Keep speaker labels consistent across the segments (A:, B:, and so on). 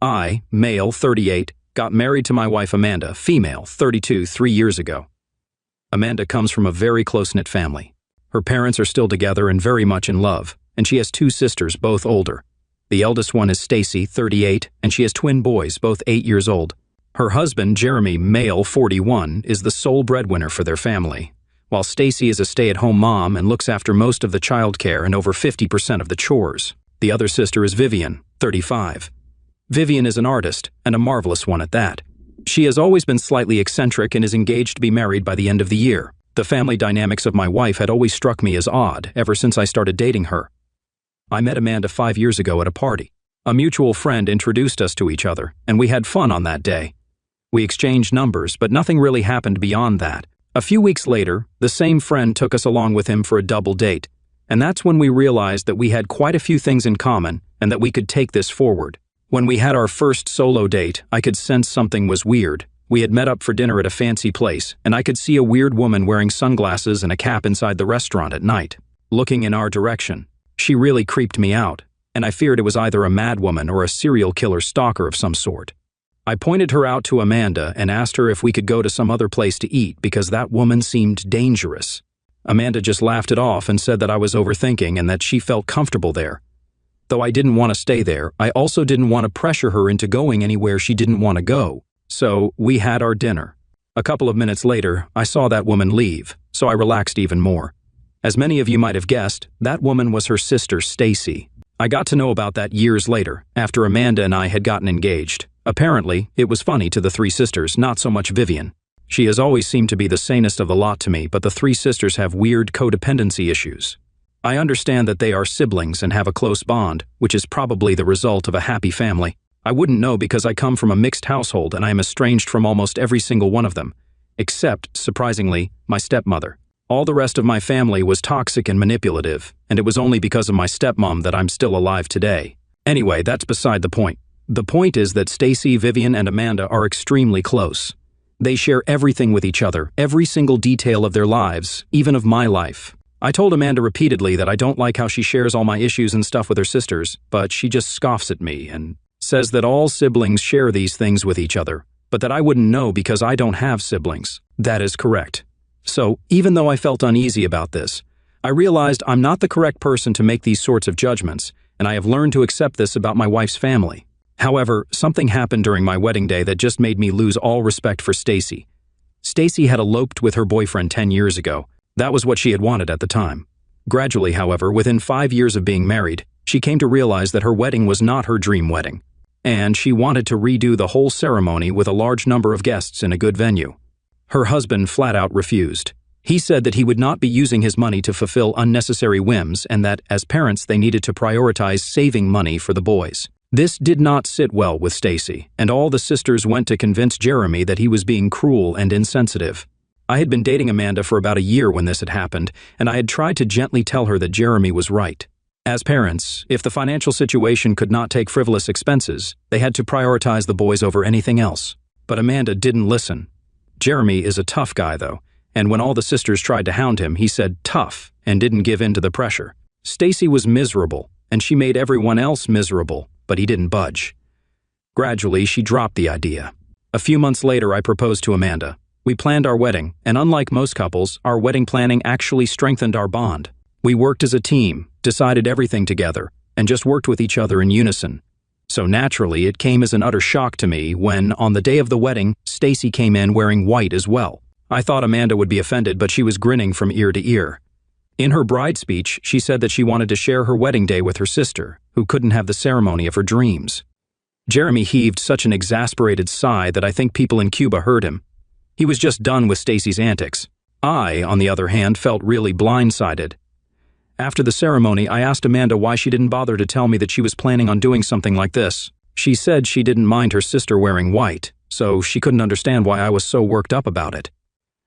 A: I, male, 38, got married to my wife Amanda, female, 32, 3 years ago. Amanda comes from a very close-knit family. Her parents are still together and very much in love, and she has 2 sisters, both older. The eldest one is Stacy, 38, and she has twin boys, both 8 years old. Her husband, Jeremy, male, 41, is the sole breadwinner for their family, while Stacy is a stay-at-home mom and looks after most of the childcare and over 50% of the chores. The other sister is Vivian, 35. Vivian is an artist, and a marvelous one at that. She has always been slightly eccentric and is engaged to be married by the end of the year. The family dynamics of my wife had always struck me as odd ever since I started dating her. I met Amanda 5 years ago at a party. A mutual friend introduced us to each other, and we had fun on that day. We exchanged numbers, but nothing really happened beyond that. A few weeks later, the same friend took us along with him for a double date, and that's when we realized that we had quite a few things in common and that we could take this forward. When we had our first solo date, I could sense something was weird. We had met up for dinner at a fancy place, and I could see a weird woman wearing sunglasses and a cap inside the restaurant at night, looking in our direction. She really creeped me out, and I feared it was either a madwoman or a serial killer stalker of some sort. I pointed her out to Amanda and asked her if we could go to some other place to eat because that woman seemed dangerous. Amanda just laughed it off and said that I was overthinking and that she felt comfortable there. Though I didn't want to stay there, I also didn't want to pressure her into going anywhere she didn't want to go. So we had our dinner. A couple of minutes later, I saw that woman leave, so I relaxed even more. As many of you might have guessed, that woman was her sister, Stacy. I got to know about that years later, after Amanda and I had gotten engaged. Apparently, it was funny to the 3 sisters, not so much Vivian. She has always seemed to be the sanest of the lot to me, but the 3 sisters have weird codependency issues. I understand that they are siblings and have a close bond, which is probably the result of a happy family. I wouldn't know because I come from a mixed household and I am estranged from almost every single one of them, except, surprisingly, my stepmother. All the rest of my family was toxic and manipulative, and it was only because of my stepmom that I'm still alive today. Anyway, that's beside the point. The point is that Stacy, Vivian, and Amanda are extremely close. They share everything with each other, every single detail of their lives, even of my life. I told Amanda repeatedly that I don't like how she shares all my issues and stuff with her sisters, but she just scoffs at me and says that all siblings share these things with each other, but that I wouldn't know because I don't have siblings. That is correct. So, even though I felt uneasy about this, I realized I'm not the correct person to make these sorts of judgments, and I have learned to accept this about my wife's family. However, something happened during my wedding day that just made me lose all respect for Stacy. Stacy had eloped with her boyfriend 10 years ago. That was what she had wanted at the time. Gradually, however, within 5 years of being married, she came to realize that her wedding was not her dream wedding, and she wanted to redo the whole ceremony with a large number of guests in a good venue. Her husband flat out refused. He said that he would not be using his money to fulfill unnecessary whims and that, as parents, they needed to prioritize saving money for the boys. This did not sit well with Stacy, and all the sisters went to convince Jeremy that he was being cruel and insensitive. I had been dating Amanda for about a year when this had happened, and I had tried to gently tell her that Jeremy was right. As parents, if the financial situation could not take frivolous expenses, they had to prioritize the boys over anything else. But Amanda didn't listen. Jeremy is a tough guy, though, and when all the sisters tried to hound him, he said tough and didn't give in to the pressure. Stacy was miserable, and she made everyone else miserable, but he didn't budge. Gradually, she dropped the idea. A few months later, I proposed to Amanda. We planned our wedding, and unlike most couples, our wedding planning actually strengthened our bond. We worked as a team, decided everything together, and just worked with each other in unison. So naturally, it came as an utter shock to me when, on the day of the wedding, Stacy came in wearing white as well. I thought Amanda would be offended, but she was grinning from ear to ear. In her bride speech, she said that she wanted to share her wedding day with her sister, who couldn't have the ceremony of her dreams. Jeremy heaved such an exasperated sigh that I think people in Cuba heard him. He was just done with Stacy's antics. I, on the other hand, felt really blindsided. After the ceremony, I asked Amanda why she didn't bother to tell me that she was planning on doing something like this. She said she didn't mind her sister wearing white, so she couldn't understand why I was so worked up about it.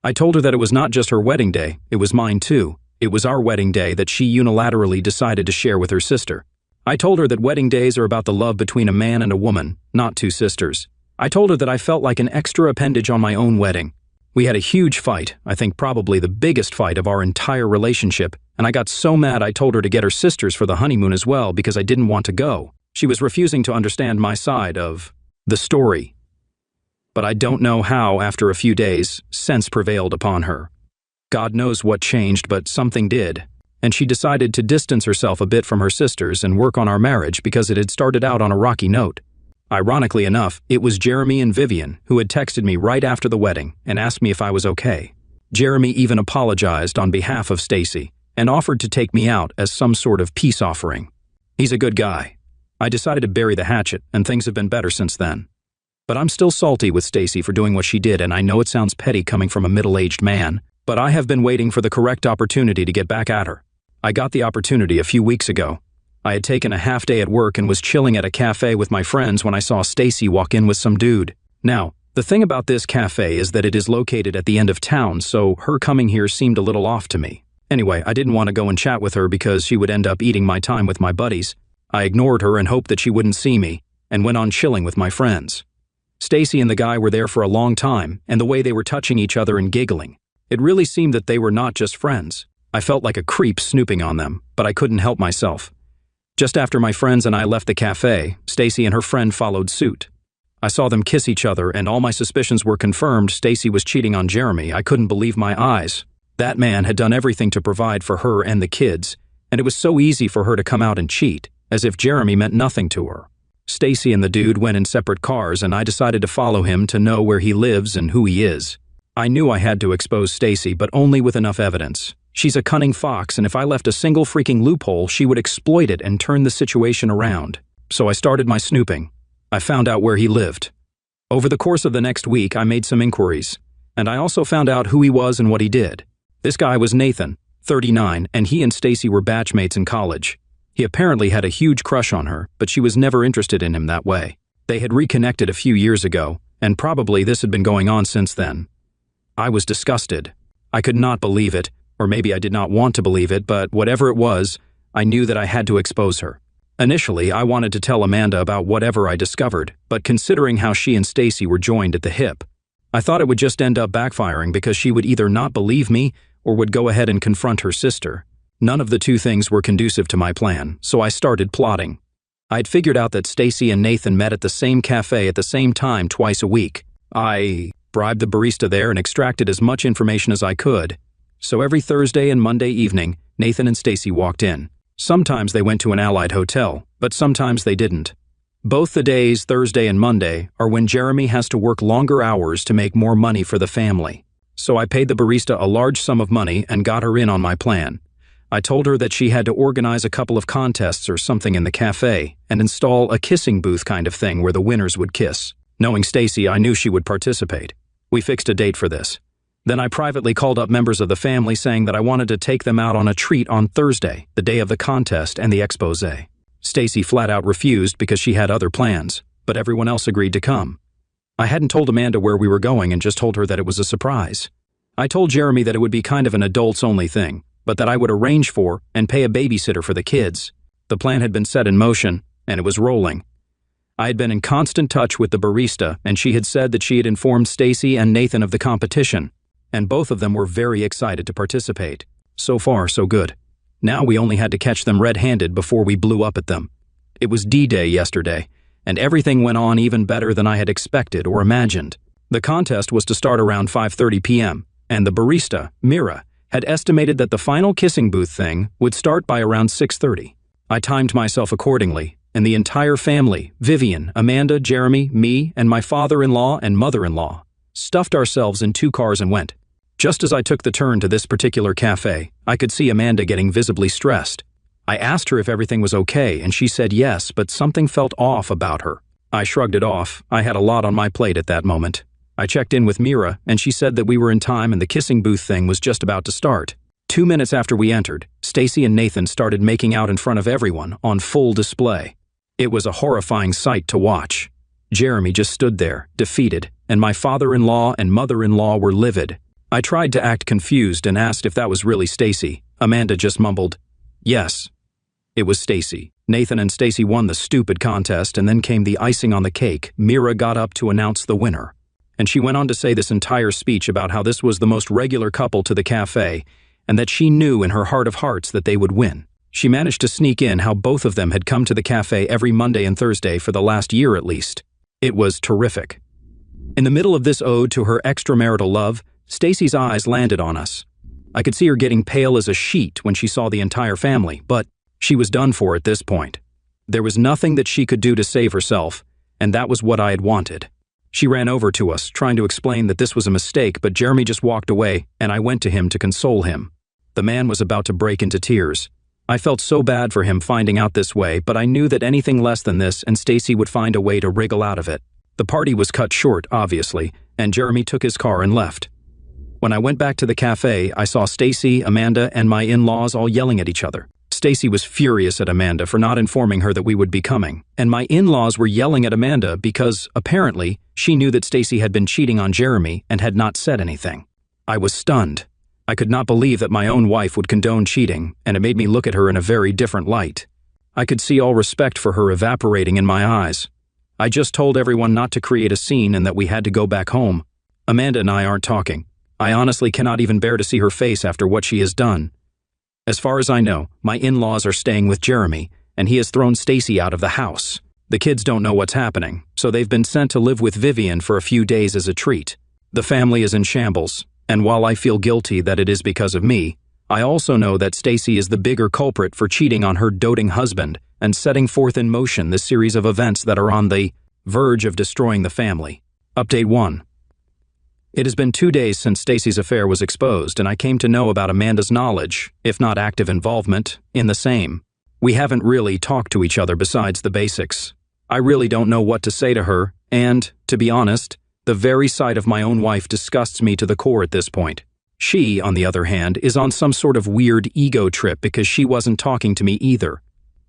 A: I told her that it was not just her wedding day, it was mine too. It was our wedding day that she unilaterally decided to share with her sister. I told her that wedding days are about the love between a man and a woman, not 2 sisters. I told her that I felt like an extra appendage on my own wedding. We had a huge fight, I think probably the biggest fight of our entire relationship, and I got so mad I told her to get her sisters for the honeymoon as well because I didn't want to go. She was refusing to understand my side of the story. But I don't know how, after a few days, sense prevailed upon her. God knows what changed, but something did, and she decided to distance herself a bit from her sisters and work on our marriage because it had started out on a rocky note. Ironically enough, it was Jeremy and Vivian who had texted me right after the wedding and asked me if I was okay. Jeremy even apologized on behalf of Stacy and offered to take me out as some sort of peace offering. He's a good guy. I decided to bury the hatchet, and things have been better since then. But I'm still salty with Stacy for doing what she did, and I know it sounds petty coming from a middle-aged man, but I have been waiting for the correct opportunity to get back at her. I got the opportunity a few weeks ago. I had taken a half day at work and was chilling at a cafe with my friends when I saw Stacy walk in with some dude. Now, the thing about this cafe is that it is located at the end of town, so her coming here seemed a little off to me. Anyway, I didn't want to go and chat with her because she would end up eating my time with my buddies. I ignored her and hoped that she wouldn't see me, and went on chilling with my friends. Stacy and the guy were there for a long time, and the way they were touching each other and giggling, it really seemed that they were not just friends. I felt like a creep snooping on them, but I couldn't help myself. Just after my friends and I left the cafe, Stacy and her friend followed suit. I saw them kiss each other, and all my suspicions were confirmed. Stacy was cheating on Jeremy. I couldn't believe my eyes. That man had done everything to provide for her and the kids, and it was so easy for her to come out and cheat, as if Jeremy meant nothing to her. Stacy and the dude went in separate cars, and I decided to follow him to know where he lives and who he is. I knew I had to expose Stacy, but only with enough evidence. She's a cunning fox, and if I left a single freaking loophole, she would exploit it and turn the situation around. So I started my snooping. I found out where he lived. Over the course of the next week, I made some inquiries, and I also found out who he was and what he did. This guy was Nathan, 39, and he and Stacy were batchmates in college. He apparently had a huge crush on her, but she was never interested in him that way. They had reconnected a few years ago, and probably this had been going on since then. I was disgusted. I could not believe it, or maybe I did not want to believe it, but whatever it was, I knew that I had to expose her. Initially, I wanted to tell Amanda about whatever I discovered, but considering how she and Stacy were joined at the hip, I thought it would just end up backfiring because she would either not believe me or would go ahead and confront her sister. None of the two things were conducive to my plan, so I started plotting. I'd figured out that Stacy and Nathan met at the same cafe at the same time twice a week. I bribed the barista there and extracted as much information as I could. So every Thursday and Monday evening, Nathan and Stacy walked in. Sometimes they went to an allied hotel, but sometimes they didn't. Both the days, Thursday and Monday, are when Jeremy has to work longer hours to make more money for the family. So I paid the barista a large sum of money and got her in on my plan. I told her that she had to organize a couple of contests or something in the cafe and install a kissing booth kind of thing where the winners would kiss. Knowing Stacy, I knew she would participate. We fixed a date for this. Then I privately called up members of the family saying that I wanted to take them out on a treat on Thursday, the day of the contest and the expose. Stacy flat out refused because she had other plans, but everyone else agreed to come. I hadn't told Amanda where we were going and just told her that it was a surprise. I told Jeremy that it would be kind of an adults-only thing, but that I would arrange for and pay a babysitter for the kids. The plan had been set in motion, and it was rolling. I had been in constant touch with the barista, and she had said that she had informed Stacy and Nathan of the competition, and both of them were very excited to participate. So far, so good. Now we only had to catch them red-handed before we blew up at them. It was D-Day yesterday, and everything went on even better than I had expected or imagined. The contest was to start around 5:30 p.m., and the barista, Mira, had estimated that the final kissing booth thing would start by around 6:30. I timed myself accordingly, and the entire family, Vivian, Amanda, Jeremy, me, and my father-in-law and mother-in-law, stuffed ourselves in 2 cars and went. Just as I took the turn to this particular cafe, I could see Amanda getting visibly stressed. I asked her if everything was okay, and she said yes, but something felt off about her. I shrugged it off. I had a lot on my plate at that moment. I checked in with Mira, and she said that we were in time and the kissing booth thing was just about to start. 2 minutes after we entered, Stacy and Nathan started making out in front of everyone on full display. It was a horrifying sight to watch. Jeremy just stood there, defeated, and my father-in-law and mother-in-law were livid. I tried to act confused and asked if that was really Stacy. Amanda just mumbled, "Yes." It was Stacy. Nathan and Stacy won the stupid contest, and then came the icing on the cake. Mira got up to announce the winner. And she went on to say this entire speech about how this was the most regular couple to the cafe, and that she knew in her heart of hearts that they would win. She managed to sneak in how both of them had come to the cafe every Monday and Thursday for the last year at least. It was terrific. In the middle of this ode to her extramarital love, Stacy's eyes landed on us. I could see her getting pale as a sheet when she saw the entire family, but she was done for at this point. There was nothing that she could do to save herself, and that was what I had wanted. She ran over to us, trying to explain that this was a mistake, but Jeremy just walked away, and I went to him to console him. The man was about to break into tears. I felt so bad for him finding out this way, but I knew that anything less than this and Stacy would find a way to wriggle out of it. The party was cut short, obviously, and Jeremy took his car and left. When I went back to the cafe, I saw Stacy, Amanda, and my in-laws all yelling at each other. Stacy was furious at Amanda for not informing her that we would be coming, and my in-laws were yelling at Amanda because, apparently, she knew that Stacy had been cheating on Jeremy and had not said anything. I was stunned. I could not believe that my own wife would condone cheating, and it made me look at her in a very different light. I could see all respect for her evaporating in my eyes. I just told everyone not to create a scene and that we had to go back home. Amanda and I aren't talking. I honestly cannot even bear to see her face after what she has done. As far as I know, my in-laws are staying with Jeremy, and he has thrown Stacy out of the house. The kids don't know what's happening, so they've been sent to live with Vivian for a few days as a treat. The family is in shambles, and while I feel guilty that it is because of me, I also know that Stacy is the bigger culprit for cheating on her doting husband and setting forth in motion this series of events that are on the verge of destroying the family. Update 1. It has been 2 days since Stacy's affair was exposed, and I came to know about Amanda's knowledge, if not active involvement, in the same. We haven't really talked to each other besides the basics. I really don't know what to say to her, and, to be honest, the very sight of my own wife disgusts me to the core at this point. She, on the other hand, is on some sort of weird ego trip because she wasn't talking to me either.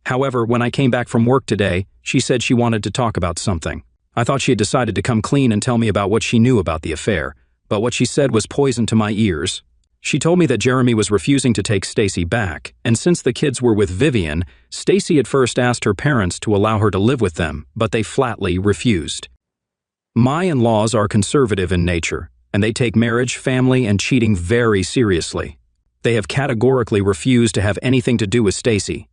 A: However, when I came back from work today, she said she wanted to talk about something. I thought she had decided to come clean and tell me about what she knew about the affair, but what she said was poison to my ears. She told me that Jeremy was refusing to take Stacy back, and since the kids were with Vivian, Stacy had first asked her parents to allow her to live with them, but they flatly refused. My in-laws are conservative in nature, and they take marriage, family, and cheating very seriously. They have categorically refused to have anything to do with Stacy.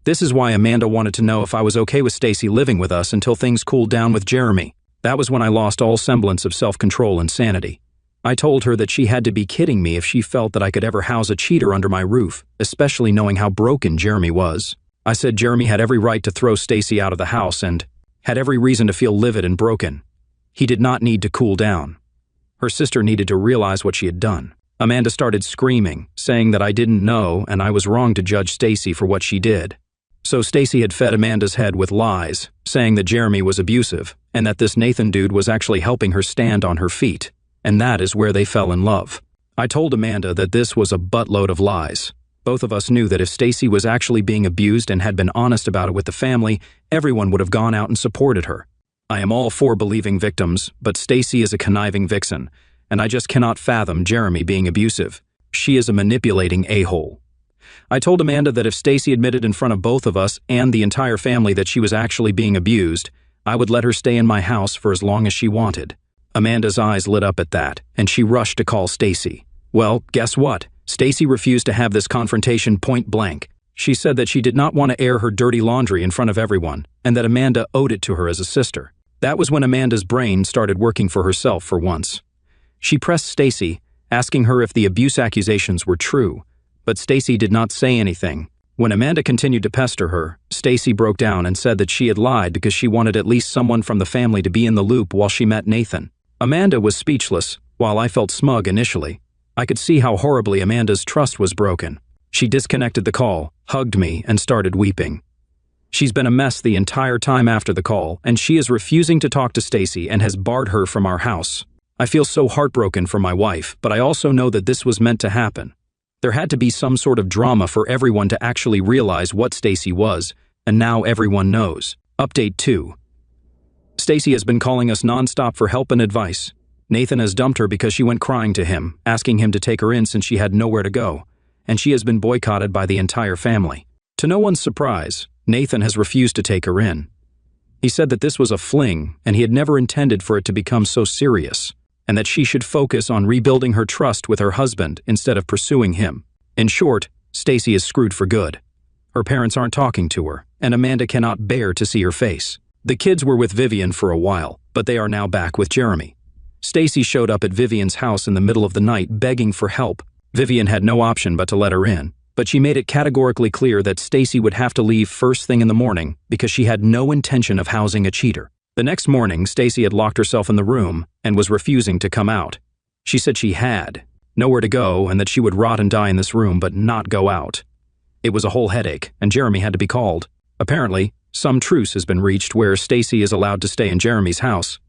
A: This is why Amanda wanted to know if I was okay with Stacy living with us until things cooled down with Jeremy. That was when I lost all semblance of self-control and sanity. I told her that she had to be kidding me if she felt that I could ever house a cheater under my roof, especially knowing how broken Jeremy was. I said Jeremy had every right to throw Stacy out of the house and had every reason to feel livid and broken. He did not need to cool down. Her sister needed to realize what she had done. Amanda started screaming, saying that I didn't know and I was wrong to judge Stacy for what she did. So Stacy had fed Amanda's head with lies, saying that Jeremy was abusive and that this Nathan dude was actually helping her stand on her feet, and that is where they fell in love. I told Amanda that this was a buttload of lies. Both of us knew that if Stacy was actually being abused and had been honest about it with the family, everyone would have gone out and supported her. I am all for believing victims, but Stacy is a conniving vixen, and I just cannot fathom Jeremy being abusive. She is a manipulating a-hole. I told Amanda that if Stacy admitted in front of both of us and the entire family that she was actually being abused, I would let her stay in my house for as long as she wanted. Amanda's eyes lit up at that, and she rushed to call Stacy. Well, guess what? Stacy refused to have this confrontation point blank. She said that she did not want to air her dirty laundry in front of everyone, and that Amanda owed it to her as a sister. That was when Amanda's brain started working for herself for once. She pressed Stacy, asking her if the abuse accusations were true, but Stacy did not say anything. When Amanda continued to pester her, Stacy broke down and said that she had lied because she wanted at least someone from the family to be in the loop while she met Nathan. Amanda was speechless, while I felt smug initially. I could see how horribly Amanda's trust was broken. She disconnected the call, hugged me, and started weeping. She's been a mess the entire time after the call, and she is refusing to talk to Stacy and has barred her from our house. I feel so heartbroken for my wife, but I also know that this was meant to happen. There had to be some sort of drama for everyone to actually realize what Stacy was, and now everyone knows. Update 2. Stacy has been calling us nonstop for help and advice. Nathan has dumped her because she went crying to him, asking him to take her in since she had nowhere to go, and she has been boycotted by the entire family. To no one's surprise, Nathan has refused to take her in. He said that this was a fling, and he had never intended for it to become so serious, and that she should focus on rebuilding her trust with her husband instead of pursuing him. In short, Stacy is screwed for good. Her parents aren't talking to her, and Amanda cannot bear to see her face. The kids were with Vivian for a while, but they are now back with Jeremy. Stacy showed up at Vivian's house in the middle of the night begging for help. Vivian had no option but to let her in, but she made it categorically clear that Stacy would have to leave first thing in the morning because she had no intention of housing a cheater. The next morning, Stacy had locked herself in the room and was refusing to come out. She said she had nowhere to go and that she would rot and die in this room but not go out. It was a whole headache, and Jeremy had to be called. Apparently, some truce has been reached where Stacy is allowed to stay in Jeremy's house.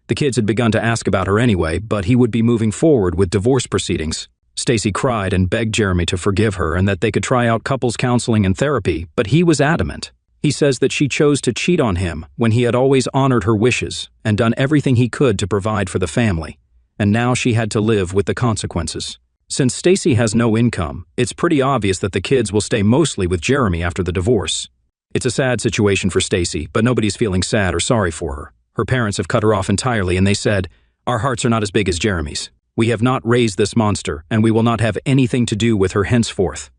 A: The kids had begun to ask about her anyway, but he would be moving forward with divorce proceedings. Stacy cried and begged Jeremy to forgive her and that they could try out couples counseling and therapy, but he was adamant. He says that she chose to cheat on him when he had always honored her wishes and done everything he could to provide for the family, and now she had to live with the consequences. Since Stacy has no income, it's pretty obvious that the kids will stay mostly with Jeremy after the divorce. It's a sad situation for Stacy, but nobody's feeling sad or sorry for her. Her parents have cut her off entirely and they said, "Our hearts are not as big as Jeremy's. We have not raised this monster and we will not have anything to do with her henceforth."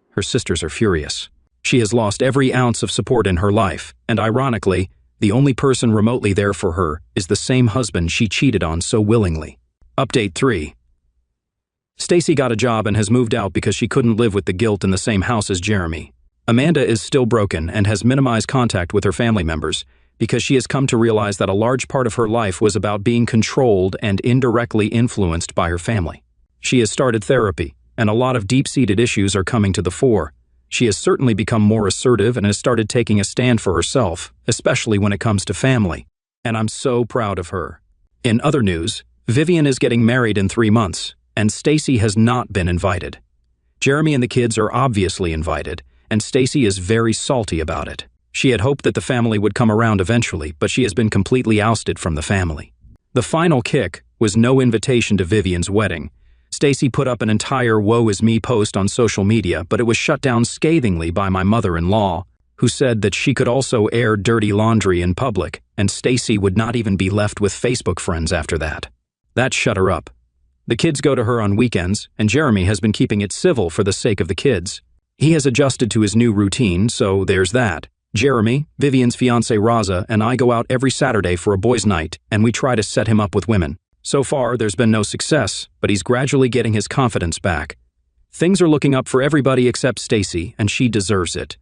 A: Her sisters are furious. She has lost every ounce of support in her life, and ironically, the only person remotely there for her is the same husband she cheated on so willingly. Update 3. Stacy got a job and has moved out because she couldn't live with the guilt in the same house as Jeremy. Amanda is still broken and has minimized contact with her family members because she has come to realize that a large part of her life was about being controlled and indirectly influenced by her family. She has started therapy, and a lot of deep-seated issues are coming to the fore. She has certainly become more assertive and has started taking a stand for herself, especially when it comes to family. And I'm so proud of her. In other news, Vivian is getting married in 3 months, and Stacy has not been invited. Jeremy and the kids are obviously invited, and Stacy is very salty about it. She had hoped that the family would come around eventually, but she has been completely ousted from the family. The final kick was no invitation to Vivian's wedding. Stacy put up an entire woe is me post on social media, but it was shut down scathingly by my mother-in-law, who said that she could also air dirty laundry in public, and Stacy would not even be left with Facebook friends after that. That shut her up. The kids go to her on weekends, and Jeremy has been keeping it civil for the sake of the kids. He has adjusted to his new routine, so there's that. Jeremy, Vivian's fiancée Raza, and I go out every Saturday for a boys' night, and we try to set him up with women. So far, there's been no success, but he's gradually getting his confidence back. Things are looking up for everybody except Stacy, and she deserves it.